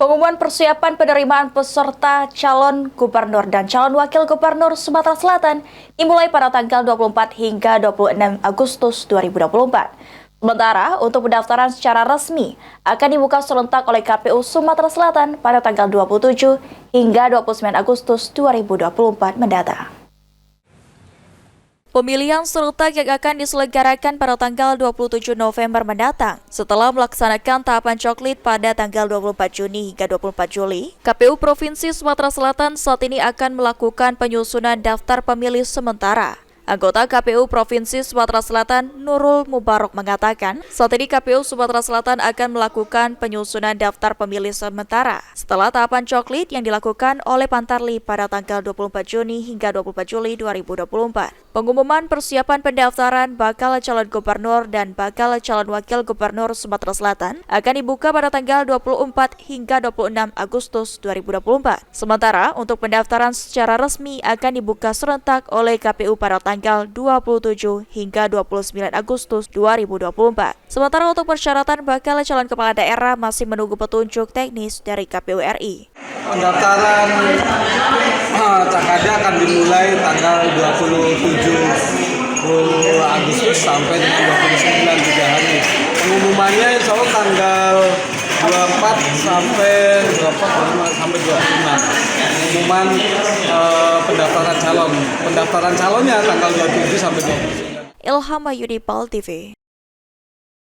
Pengumuman persiapan penerimaan peserta calon gubernur dan calon wakil gubernur Sumatera Selatan dimulai pada tanggal 24 hingga 26 Agustus 2024. Sementara untuk pendaftaran secara resmi akan dibuka serentak oleh KPU Sumatera Selatan pada tanggal 27 hingga 29 Agustus 2024 mendatang. Pemilihan serentak yang akan diselenggarakan pada tanggal 27 November mendatang. Setelah melaksanakan tahapan coklit pada tanggal 24 Juni hingga 24 Juli, KPU Provinsi Sumatera Selatan saat ini akan melakukan penyusunan daftar pemilih sementara. Anggota KPU Provinsi Sumatera Selatan, Nurul Mubarok mengatakan, saat ini KPU Sumatera Selatan akan melakukan penyusunan daftar pemilih sementara setelah tahapan coklit yang dilakukan oleh Pantarlih pada tanggal 24 Juni hingga 24 Juli 2024. Pengumuman persiapan pendaftaran bakal calon gubernur dan bakal calon wakil gubernur Sumatera Selatan akan dibuka pada tanggal 24 hingga 26 Agustus 2024. Sementara untuk pendaftaran secara resmi akan dibuka serentak oleh KPU pada tanggal 27 hingga 29 Agustus 2024. Sementara untuk persyaratan bakal calon kepala daerah masih menunggu petunjuk teknis dari KPU RI. Pendaftaran Cakada akan dimulai tanggal 27 Agustus sampai dengan 29, 3 hari. Pengumumannya insya Allah tanggal 24 sampai 25. Pengumuman pendaftaran calonnya tanggal 27 sampai 29. Ilham Mayudi, PAL TV.